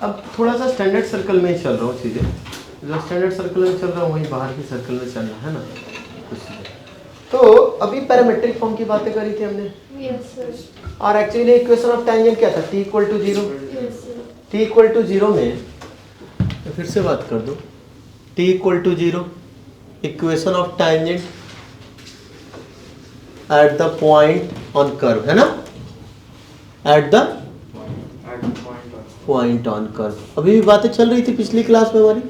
अब थोड़ा सा स्टैंडर्ड सर्कल में ही चल रहा हूँ चीज़ें, जो स्टैंडर्ड सर्कल में चल रहा हूँ वहीं बाहर के सर्कल में चलना है ना कुछ चीज़ें। तो अभी पैरामेट्रिक फॉर्म की बातें करी थी हमने। Yes sir. और एक्चुअली इक्वेशन ऑफ टेंजेंट क्या था, t equal to 0। Yes sir. t equal to 0 में तो फिर से बात कर दो, t equal to 0 equation of tangent at the point on curve है ना, at the point on curve. अभी भी बातें चल रही थी पिछली क्लास में हमारी,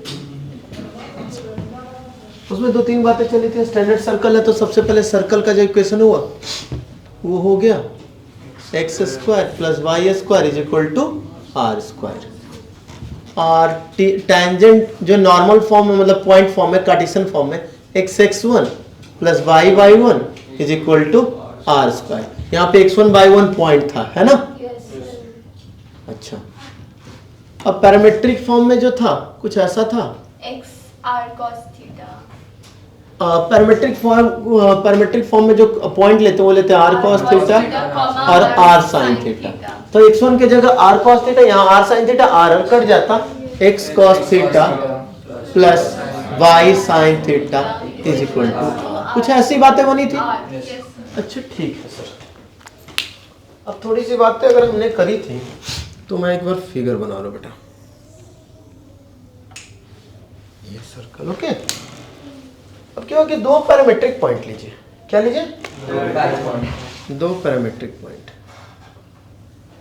उसमें 2-3 बातें चली थी। स्टैंडर्ड सर्कल है तो सबसे पहले सर्कल का जो इक्वेशन हुआ वो हो गया x square plus Y square is equal to are square. और टेंजेंट जो नॉर्मल फॉर्म में मतलब पॉइंट फॉर्म में कार्टेशियन फॉर्म में x(x1) plus y(y1) is equal to are square. यहाँ पे x1/1 पॉइंट था है ना। Yes sir. अच्छा, अब पैरामेट्रिक फॉर्म में जो था कुछ ऐसा था, x r cos theta. Parametric form में जो पॉइंट लेते हैं वो लेते हैं r cos थीटा और r sin थीटा। तो x1 की जगह r cos थीटा, यहाँ r sin theta, r cut जाता, x cos theta plus y sin theta is equal to, कुछ ऐसी बातें बनी थी। अच्छा ठीक है सर, अब थोड़ी सी बातें अगर हमने करी थी तो मैं एक बार फिगर बना रहा हूं बेटा, ये सर्कल ओके। अब क्या हो कि 2 पैरामेट्रिक पॉइंट लीजिए, क्या लीजिए, 2 पैरामेट्रिक पॉइंट।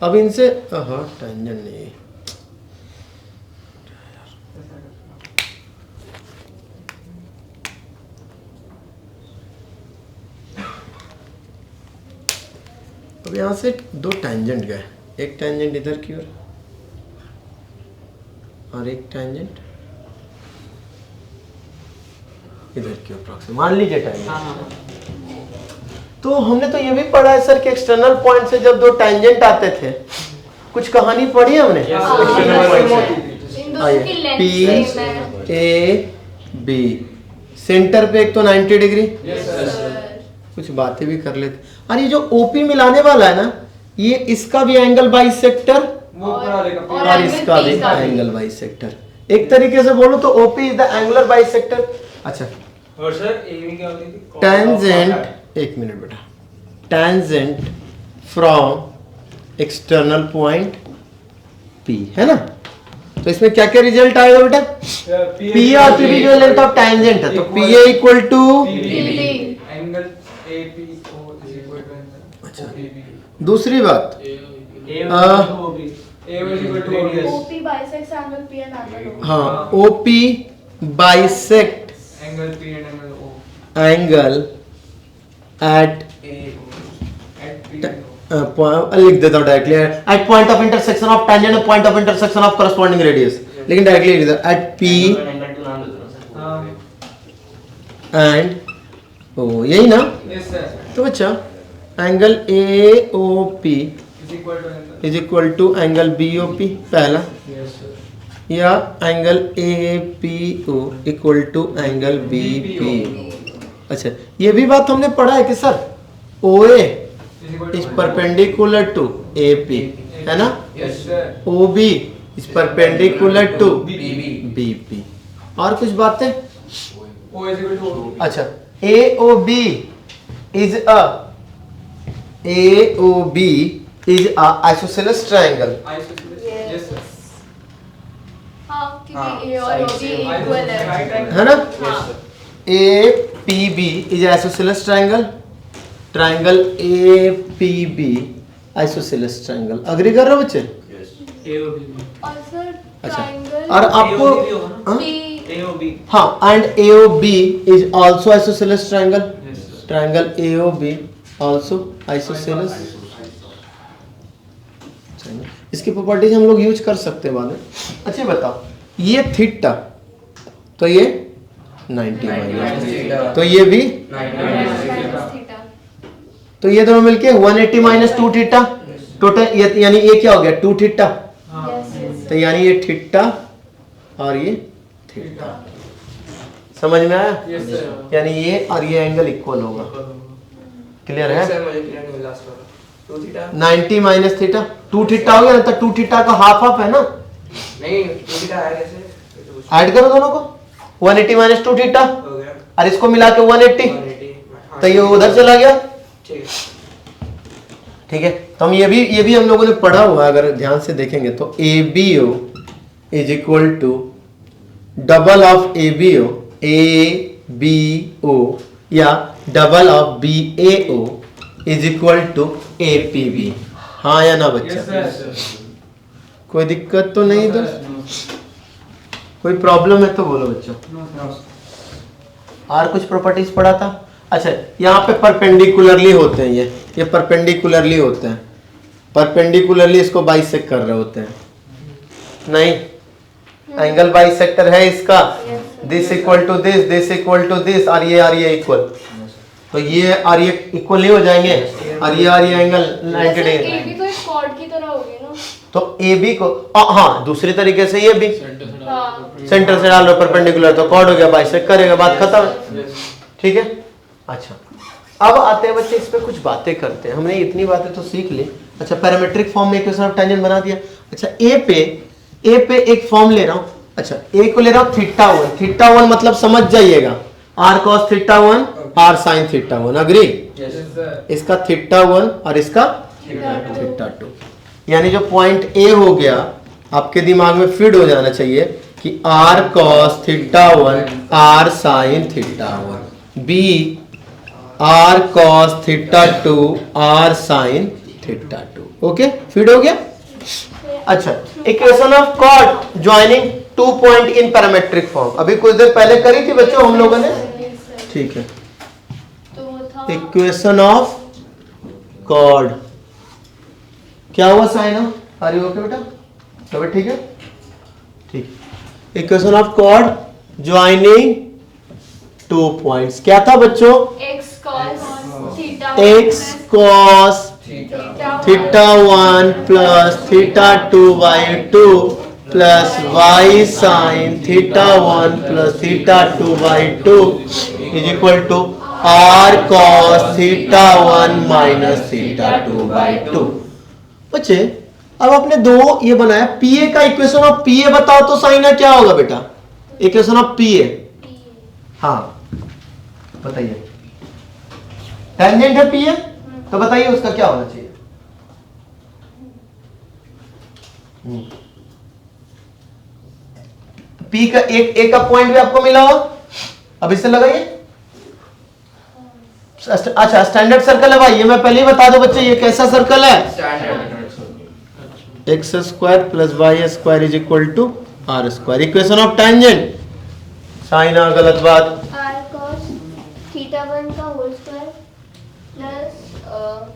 अब इनसे टेंजेंट नहीं, अब यहां से 2 टेंजेंट गए, एक टेंजेंट इधर की ओर और एक टेंजेंट इधर की ओर प्रॉक्सिम, मान लीजिए टेंजेंट। तो हमने तो ये भी पढ़ा है सर कि एक्सटर्नल पॉइंट से जब 2 टेंजेंट आते थे, कुछ कहानी पढ़ी है हमने एक्सटर्नल पॉइंट से, P A B सेंटर पे एक तो 90 डिग्री, कुछ बातें भी कर लेते। और ये जो OP मिलाने वाला है ना, ये इसका भी एंगल बाइसेक्टर और इसका भी एंगल बाइसेक्टर। एक तरीके से बोलो तो OP is the angular bisector. अच्छा और सर AB क्या होती थी? टेंजेंट, एक मिनट बेटा, tangent from external point P है ना। तो इसमें क्या क्या रिजल्ट आएगा बेटा, P और PB जो लेंथ ऑफ टेंजेंट है, तो PA equal to angle APO is equal to, अच्छा दूसरी बात OP bisects angle P and angle O। हाँ, OP bisect angle P and angle O angle at लिख देता हूँ directly, at point of intersection of tangent and point of intersection of corresponding radius, लेकिन directly लिख देता at P and O, यही ना। Yes sir. तो बच्चा angle AOP is equal to angle BOP पहला, यस सर। या angle APO equal to angle BPO। अच्छा, ये भी बात हमने पढ़ा है कि sir OA is perpendicular to AP है ना, yes sir. OB is perpendicular to BP। और कुछ बातें, O इज इक्वल टू अच्छा AOB is a isosceles triangle yes sir. हाँ, क्योंकि A और OB इक्वल है ना। हाँ। APB is isosceles triangle, triangle APB isosceles triangle। Agree कर रहे हो बच्चे? और सर अच्छा, ट्रायंगल और आपको हाँ? हाँ, and AOB is also isosceles triangle, triangle AOB also isosceles। इसकी प्रॉपर्टीज हम लोग यूज कर सकते हैं बाद में। अच्छा बताओ, ये थीटा तो ये 90 माइनस, तो ये भी थीटा, तो ये दोनों मिलके 180 माइनस 2 थीटा टोटल, यानी ये क्या हो गया 2 थीटा, तो यानी ये थीटा और ये थीटा। समझ में आया? यानी ये और ये एंगल इक्वल होगा। क्लियर है? 90 माइनस थीटा 2 थीटा हो गया ना, तो 2 थीटा का हाफ हाफ है ना, नहीं थीटा आया कैसे? ऐड करो दोनों को, 180 माइनस 2 थीटा, हो गया और इसको मिला के 180, 180 तो ये उधर चला गया। ठीक है। ठीक है, तो हम ये भी हम लोगों ने पढ़ा हुआ है, अगर ध्यान से देखेंगे तो ABO is equal to double of ABO ABO या double of BAO is equal to APB। हाँ या ना बच्चा? कोई दिक्कत तो नहीं इधर? कोई प्रॉब्लम है तो बोलो बच्चों। और कुछ प्रॉपर्टीज पढ़ा था? अच्छा, यहाँ पे परपेंडिकुलरली होते हैं, ये परपेंडिकुलरली होते हैं, परपेंडिकुलरली इसको बाइसेक्ट कर रहे होते हैं। नहीं, एंगल बाइसेक्टर है इसका, this equal to this equal to this, और ये इक्वल, तो ये और ये इक्वल नहीं हो जाएंगे, और ये एंगल 90 डिग्री। AB तो एक कॉर्ड की तरह होगी ना? तो AB को हाँ दूसरी तरीके से ये भी हाँ। सेंटर से डाल लो परपेंडिकुलर, तो कॉर्ड हो गया, बाइसेक्ट करेगा, बात खत्म। ठीक है, अच्छा अब आते हैं बच्चे इस पे कुछ बातें करते हैं। हमने इतनी बातें तो सीख ली। अच्छा, पैरामीट्रिक फॉर्म में इक्वेशन ऑफ टेंजेंट बना दिया। अच्छा, ए पे एक फॉर्म ले रहा हूं। अच्छा, ए को ले रहा हूं थीटा 1 मतलब समझ जाइएगा, r cos theta 1 r sin theta 1, agree? इसका थीटा 1 और इसका थीटा 2, यानी जो पॉइंट ए हो गया आपके दिमाग में फीड हो जाना चाहिए कि r cos theta 1 r sin theta 1, b r cos theta 2 r sin theta 2। Okay, feed हो गया। अच्छा, equation of chord joining 2 point in parametric form अभी कुछ देर पहले करी थी बच्चों हम लोगों ने। ठीक है, तो वो था इक्वेशन ऑफ कॉर्ड क्या हुआ साइन? आर यू ओके बेटा? सब ठीक है? ठीक, equation of chord joining 2 points क्या था बच्चों? x cos theta x cos theta 1 plus theta 2 by 2 plus y sin theta 1 plus theta 2 by 2 is equal to r cos theta 1 minus theta 2 by 2। बच्चे अब आपने दो ये बनाया, पीए का इक्वेशन ऑफ पीए बताओ तो साइन क्या होगा बेटा? इक्वेशन ऑफ पीए, हाँ बताइए। टेंजेंट है पीए, तो बताइए उसका क्या होना चाहिए? पी का एक का पॉइंट भी आपको मिला हो, अब इससे लगाइए। अच्छा, स्टैंडर्ड सर्कल है भाई, ये मैं पहले ही बता दो बच्चे, ये कैसा सर्कल है? X square plus Y square is equal to are square. Equation of tangent, sine आ गलत बात, r cos थीटा 1 का whole square plus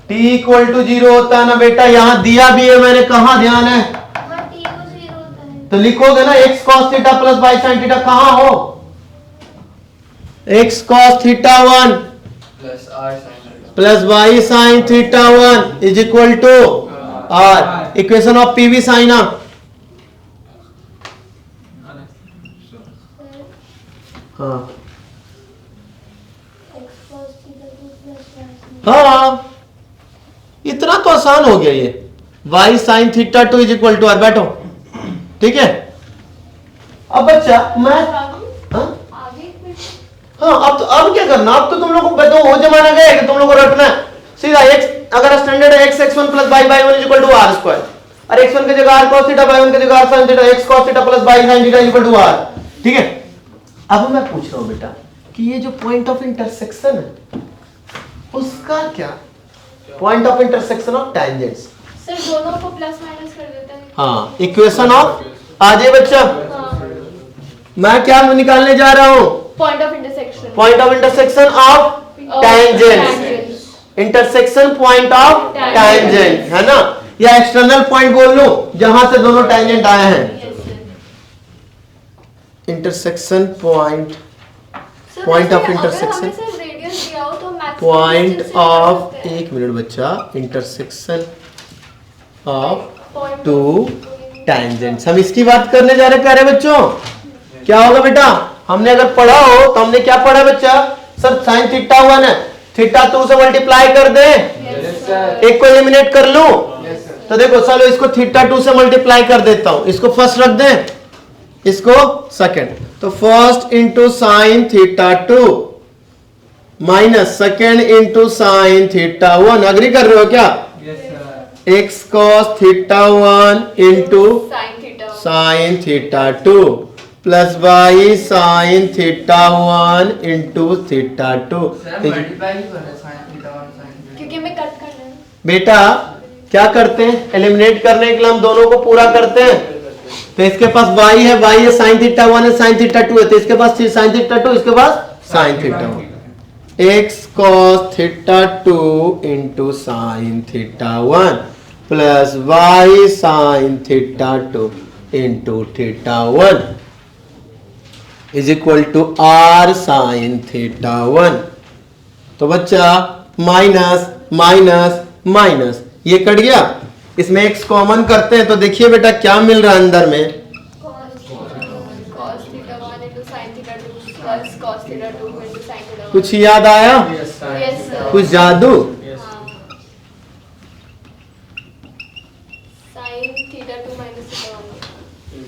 t equal to 0 होता है ना बेटा, यहां दिया भी है मैंने, कहा ध्यान है? t को 0 होता है तो लिखोगे ना x cos theta plus y sin theta, कहां हो? x cos theta 1 plus r sin plus y sin theta 1 is equal to r। Equation of p भी साइन आ, हाँ x cos theta 2 plus y sin हाँ, इतना तो आसान हो गया ये, y sin theta 2 is equal to r। बैठो, ठीक है। अब बच्चा मैं हाँ आगे हाँ अब क्या करना? अब तो तुम लोग को बताओ, वो जमाना गया कि तुम लोग को रटना है सीधा x, अगर स्टैंडर्ड है x1 plus y by 1 is equal to r square, और x1 की जगह r cos थीटा बाई 1 की जगह r sin theta, x cos theta plus y sin theta is equal to r। ठीक है, अब मैं पूछ रहा हूं बेटा कि ये जो पॉइंट ऑफ इंटरसेक्शन है उसका क्या? Point of intersection of tangents, sir दोनों को प्लस माइनस कर देते हैं। हाँ इक्वेशन ऑफ, आ जाए बच्चा, हाँ, मैं क्या निकालने जा रहा हूं? Point of intersection. Point of intersection of tangents, intersection point of tangent है ना, या एक्सटर्नल पॉइंट बोल लूं जहां से दोनों टेंजेंट आए हैं। Intersection point, point of intersection, radius दिया हो तो मैक्सिमम पॉइंट ऑफ, एक मिनट बच्चा, इंटरसेक्शन ऑफ टू टेंजेंट्स, हम इसकी बात करने जा रहे हैं प्यारे बच्चों। क्या होगा बेटा? हमने अगर पढ़ा हो तो हमने क्या पढ़ा बच्चा? सर साइन थीटा 1 है, थीटा 2 से मल्टीप्लाई कर दे, एक को एलिमिनेट कर लूं, तो देखो चलो इसको थीटा 2 से मल्टीप्लाई कर देता हूं, इसको फर्स्ट रख दें, इसको सेकंड, तो first into sine theta 2 minus second into sine theta 1, agree कर रहे हो क्या? X cos theta 1 into sine theta sine theta 2 plus Y sine theta 1 into theta 2। Sir multiply ही कर रहे हैं sin थीटा 1 sin थीटा। क्योंकि हमें कट करना है। बेटा क्या करते हैं, एलिमिनेट करने के लिए हम दोनों को पूरा करते हैं, तो इसके पास y है साइन थीटा 1 है साइन थीटा 2 है, तो इसके पास साइन थीटा 2, इसके पास sine theta 1, x cos theta 2 into sine theta 1 plus y sine theta 2 into theta 1 is equal to r sine theta 1। तो बच्चा माइनस माइनस माइनस ये कट गया, इसमें x कॉमन करते हैं तो देखिए बेटा क्या मिल रहा है अंदर में, cos theta 1 into sin theta 2 plus cos theta 2 into sin theta 1। कुछ याद आया, Yes sir। कुछ जादू? sin theta 2 minus theta 1।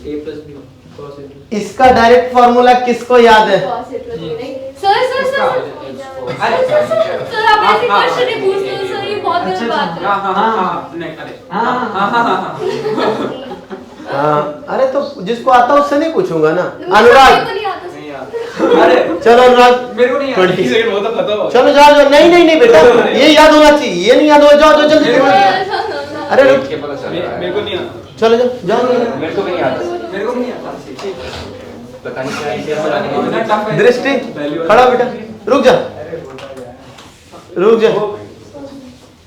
a plus b cos a plus इसका डायरेक्ट फॉर्मूला किसको याद है? cos a plus b नहीं। सर आप ऐसे क्वेश्चन नहीं पूछते हो सर, ये बहुत गलत बात है। हाँ, अरे तो जिसको आता है उससे नहीं पूछूंगा ना। मेरे अनुराग, को नहीं आता सर। अरे चलो अनुराग, मेरे को नहीं याद 20 सेकंड बहुत खत्म हो चलो जाओ जाओ, नहीं नहीं नहीं बेटा ये याद होना चाहिए, ये नहीं याद हो, जाओ जाओ जल्दी। अरे रुक, मेरे को नहीं आता चलो जाओ जाओ, मेरे को भी नहीं आता मेरे को भी नहीं आता पता नहीं क्या दृष्टि खड़ा बेटा, रुक जा रुक जा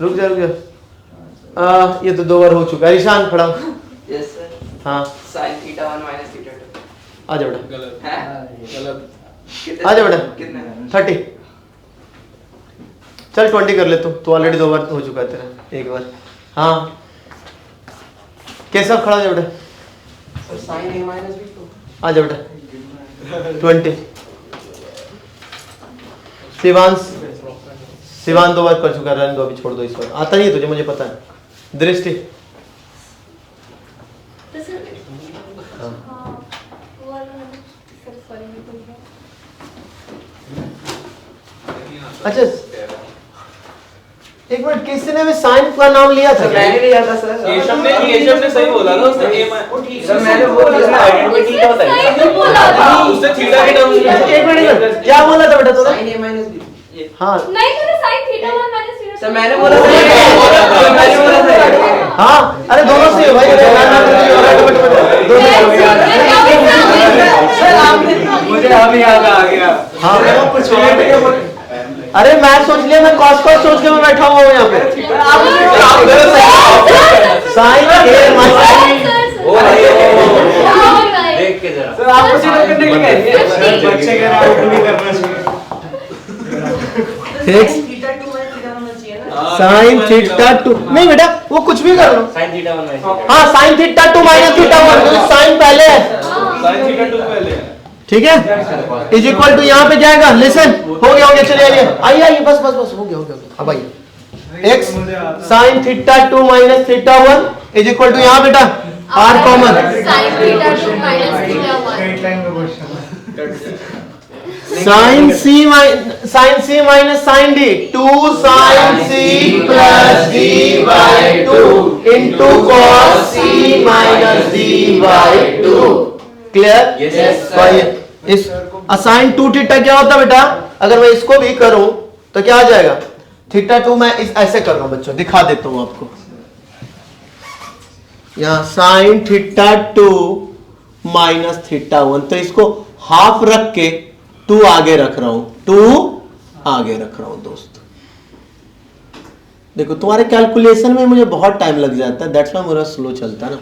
रुक जा रुक जा, ये तो 2 बार हो चुका है। ईशान खड़ा हो। यस सर हाँ sin थीटा 1 minus थीटा 2 आ जा बेटा, गलत है गलत आ जा बेटा। कितने 30 चल 20 कर ले, तू ऑलरेडी 2 बार हो चुका है तेरा, एक बार। हाँ कैसा खड़ा जा बेटा, sir sin a minus b तो आ जा बेटा 20। शिवान 2 बार कर चुका है, रहने दो अभी, छोड़ दो इस बार, आता नहीं है तुझे मुझे पता है। दृष्टि तो सर हाँ वो वाला सर सॉरी मैं भूल गया। अच्छा एक मिनट, किसी ने भी साइन का नाम लिया था क्या? मैंने लिया था सर केशव ने सही बोला था, उसने सर मैंने वो लिया आइडेंटिटी तो बताइए सही बोला था। उसने थीटा के टर्म्स में एक मिनट, क्या बोला था बेटा तूने? sin a minus b हाँ नहीं तूने sin theta 1 minus theta 2। Sir मैंने बोला था मैंने बोला था हाँ, अरे दोनों से भाई, अरे सर आपने मुझे अभी याद आ गया हाँ कुछ अरे मैं सोच लिया, मैं कॉस कॉस सोच के मैं बैठा हुआ हूँ यहाँ पे। साइन देख के जरा सर आप मुझे करने के लिए कह रही है बच्चे कह रहा है आउट नहीं करना चाहिए। थीटा 2 में थीटा होना चाहिए ना साइन थीटा 2 नहीं बेटा, वो कुछ भी कर लो। sin थीटा 1 minus हाँ साइन थीटा 2 माइनस थीटा 1, क्योंकि साइन पहले है, sin थीटा 2 पहले है। ठीक है, इज इक्वल टू यहाँ पे जाएगा। लिसन, हो गया चलिए आइए आइए, बस बस बस हो गया अब आइए। X sine theta 2 minus theta 1 is equal to यहाँ बेटा r common, sin theta 2 minus theta 1। Sine C minus sine d, 2 sine C plus D by 2 into cos C minus D by 2। Clear? Yes, इस असाइन 2 theta क्या होता है बेटा, अगर मैं इसको भी करूं तो क्या आ जाएगा, थीटा 2 मैं ऐसे कर रहा हूं बच्चों, दिखा देता हूं आपको। यहां साइन थीटा 2 माइनस थीटा 1, तो इसको हाफ रख के 2 आगे रख रहा हूं, 2 आगे रख रहा हूं दोस्त। देखो तुम्हारे कैलकुलेशन में मुझे बहुत टाइम लग जाता है, दैट्स व्हाई मेरा स्लो चलता है ना।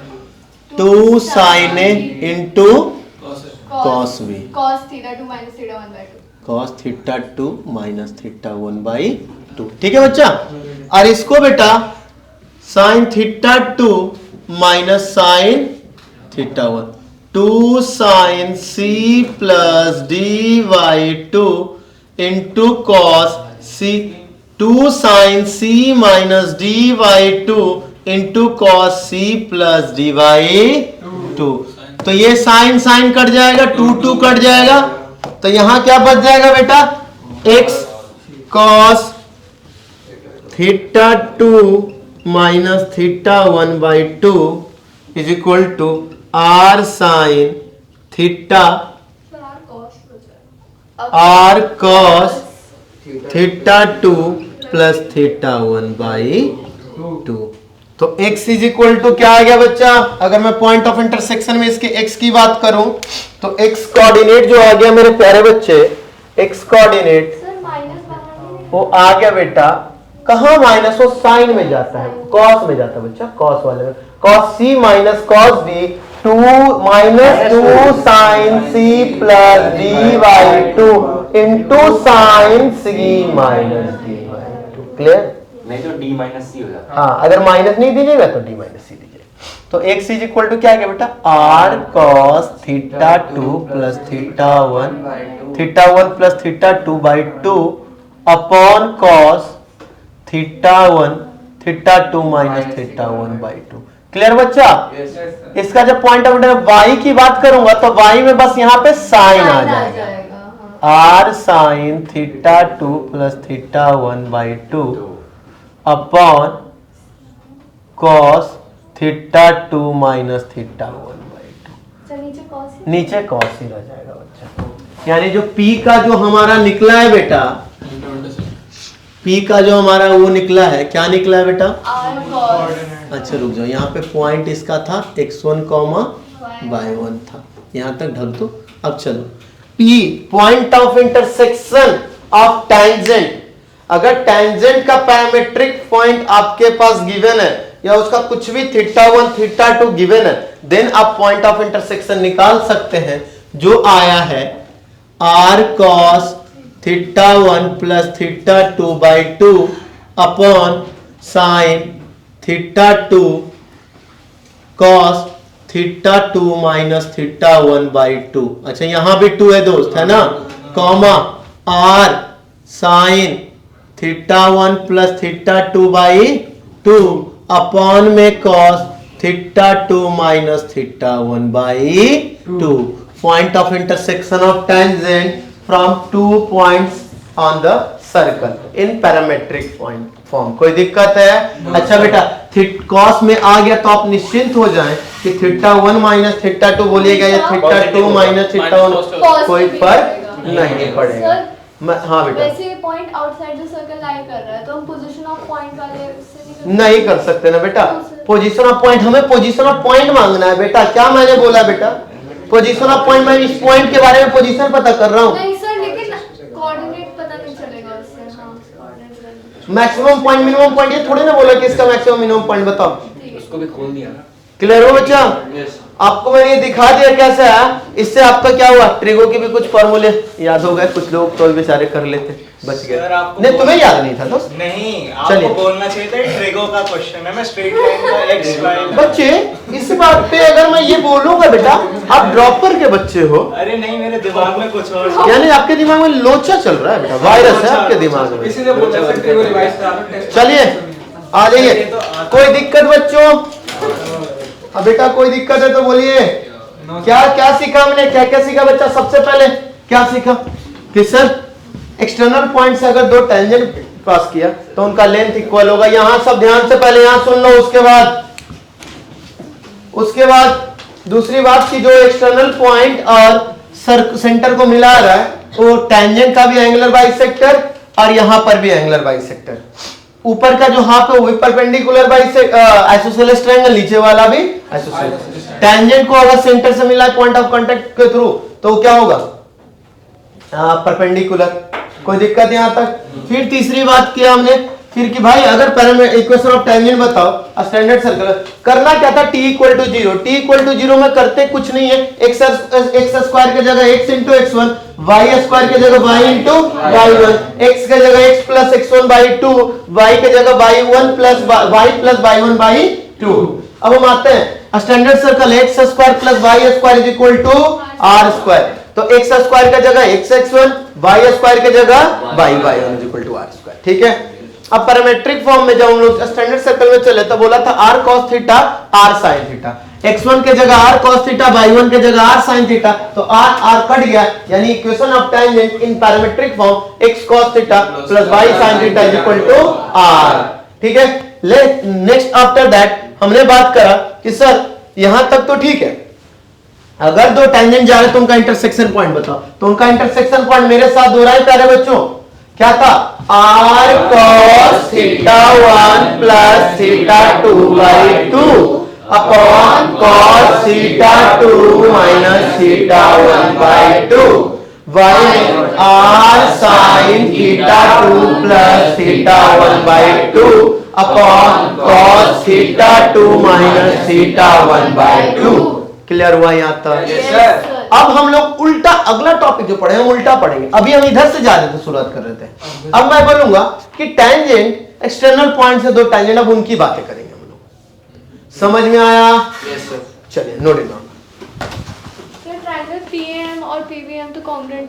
2 sine A into cos v, cos theta 2 minus theta 1 by 2। cos theta 2 minus theta 1 by 2, ठीक है बच्चा। और इसको बेटा sine theta 2 minus sine theta 1, 2 sine C plus D by 2 into cos C, 2 sine C minus D by 2 into cos C plus D by two. तो ये sine sine cut जाएगा, two to cut जाएगा, तो यहां क्या बच जाएगा बेटा, x cos theta two minus theta one by two is equal to R sine theta R cos theta two plus theta one by two. तो x इज इक्वल टू क्या आ गया बच्चा, अगर मैं पॉइंट ऑफ इंटरसेक्शन में इसके x की बात करूं तो x कोऑर्डिनेट जो आ गया मेरे प्यारे बच्चे, x कोऑर्डिनेट सर माइनस वो आ गया बेटा, कहां माइनस, वो साइन में जाता है, कॉस में जाता है बच्चा, कॉस वाले में, cos C minus cos D, two minus two sine C plus D by two into sine C minus D by two. Clear? नहीं तो d माइनस सी हो जाता हाँ, अगर माइनस नहीं दीजिएगा तो डी माइनस सी दीजिएगा। तो x इज इक्वल टू क्या गया बेटा, R cos theta two plus theta one plus theta two by two upon cos theta one theta two minus theta one by two. Clear बच्चा? इसका जब पॉइंट ऑफ व्यू y की बात करूंगा तो y में बस यहाँ पे साइन आ जाएगा, R sine theta two plus theta one by two upon cos theta two minus theta one by two. नीचे कॉस ही रह जाएगा बच्चा। यानी जो p का जो हमारा निकला है बेटा, p का जो हमारा वो निकला है, क्या निकला है बेटा, अच्छा रुक जाओ, यहाँ पे पॉइंट इसका था x1 y1 था, यहाँ तक ढक दो। अब चलो p point of intersection of tangent, अगर टेंजेंट का पैरामेट्रिक पॉइंट आपके पास गिवन है या उसका कुछ भी theta one theta two given है, देन आप पॉइंट ऑफ इंटरसेक्शन निकाल सकते हैं, जो आया है R cos theta one plus theta two by two upon sine theta two cos theta two minus theta one by two. अच्छा यहां भी टू है दोस्त, है ना, comma are sine theta one plus theta two by two upon में cos theta two minus theta one by two. Point of intersection of tangent from two points on the circle in parametric point form. कोई दिक्कत है? अच्छा बेटा cos में आ गया तो आप निश्चिंत हो जाएं कि theta one minus theta two बोलिएगा या theta two minus theta one, कोई फर्क नहीं पड़ेगा। हाँ बेटा, वैसे पॉइंट आउटसाइड द सर्कल लाई कर रहा है तो हम पोजीशन ऑफ पॉइंट वाले से नहीं कर सकते ना बेटा। पोजीशन ऑफ पॉइंट, हमें पोजीशन ऑफ पॉइंट मांगना है बेटा। क्या मैंने बोला बेटा, पोजीशन ऑफ पॉइंट, मैं इस पॉइंट के बारे में पोजीशन पता कर रहा हूँ। नहीं सर, लेकिन कोऑर्डिनेट पता नहीं चलेगा उससे। हां coordinate, maximum point minimum point ये थोड़ी ना बोला कि इसका मैक्सिमम मिनिमम पॉइंट बताओ। उसको भी खोल दिया ना। क्लियर हो बच्चा? आपको मैंने ये दिखा दिया कैसे है। इससे आपका क्या हुआ, ट्रिगो के भी कुछ फॉर्मूले याद हो गए, कुछ लोग तो बेचारे कर लेते, बच गए। नहीं तुम्हें याद नहीं था दोस्त? नहीं, आपको बोलना चाहिए था ट्रिगो का क्वेश्चन है, मैं स्ट्रेट लाइन का एक्स लाइन। बच्चे इस बात पे अगर मैं ये बोलूंगा बेटा, आप ड्रॉपर के बच्चे हो। अरे नहीं, मेरे दिमाग में कुछ और, यानी आपके दिमाग में लोचा चल रहा है बेटा, वायरस है आपके दिमाग में। इसीलिए बोल रहा ट्रिगो रिवाइज करा लो टेस्ट। चलिए आ जाइए। कोई दिक्कत बच्चों? अब बेटा कोई दिक्कत है तो बोलिए। क्या क्या सीखा हमने, क्या क्या सीखा बच्चा? सबसे पहले क्या सीखा कि सर एक्सटर्नल पॉइंट से अगर दो टेंजेंट पास किया तो उनका लेंथ इक्वल होगा। यहां सब ध्यान से पहले यहां सुन लो। उसके बाद दूसरी बात की जो एक्सटर्नल पॉइंट और सेंटर को मिला रहा है वो टेंजेंट का भी एंगुलर बाइसेक्टर और यहां पर भी एंगुलर बाइसेक्टर। ऊपर का जो हाफ है वो भी परपेंडिकुलर आइसोसेलेस ट्रायंगल, नीचे वाला भी आइसोसेलेस। टेंजेंट को अगर सेंटर से मिला है पॉइंट ऑफ कांटेक्ट के थ्रू तो क्या होगा, परपेंडिकुलर। कोई दिक्कत यहां तक? फिर तीसरी बात किया हमने फिर कि भाई अगर इक्वेशन ऑफ टेंजेंट बताओ स्टैंडर्ड सर्कल, करना क्या था, t equal to zero. t equal to zero में करते कुछ नहीं है, एक्स स्क्वायर की जगह x into x1, y square की जगह y इंटू y1, x की जगह x plus x1 by 2, y की जगह y1 plus y plus y1 by 2। अब हम आते हैं standard circle x square plus y square is equal to r square. तो x स्क्वायर की जगह x x1, y स्क्वायर की जगह y y1 is equal to r square. ठीक है, अब पैरामेट्रिक फॉर्म में जब हम लोग स्टैंडर्ड सर्कल में चले तो बोला था r cos theta r sin theta, x1 के जगह r cos थीटा, y1 के जगह r sin थीटा, तो r कट गया, यानी equation of tangent in parametric form x cos theta plus y sin theta is equal to r। ठीक है, ले नेक्स्ट आफ्टर दैट हमने बात करा कि सर यहां तक तो ठीक है, अगर दो टेंजेंट जा रहे तो उनका इंटरसेक्शन पॉइंट बताओ, तो उनका इंटरसेक्शन पॉइंट मेरे साथ दोहराए प्यारे बच्चों, क्या था r cos theta 1 plus theta 2 by 2 upon cos theta 2 minus theta 1 by 2 y r sin theta 2 plus theta 1 by 2 upon cos theta 2 minus theta 1 by 2। Clear हुआ यहाँ तक? Yes, sir. अब हम लोग उल्टा अगला टॉपिक जो पढ़े हम उल्टा पढ़ेंगे, अभी हम इधर से जा रहे थे, शुरुआत कर रहे थे। अब मैं बोलूंगा कि टेंजेंट एक्सटर्नल पॉइंट से दो टेंजेंट, अब उनकी बातें करेंगे हम लोग। समझ में आया? Yes, sir. चलिए note it down. Triangle PM और पीवीएम तो कॉन्ग्रुएंट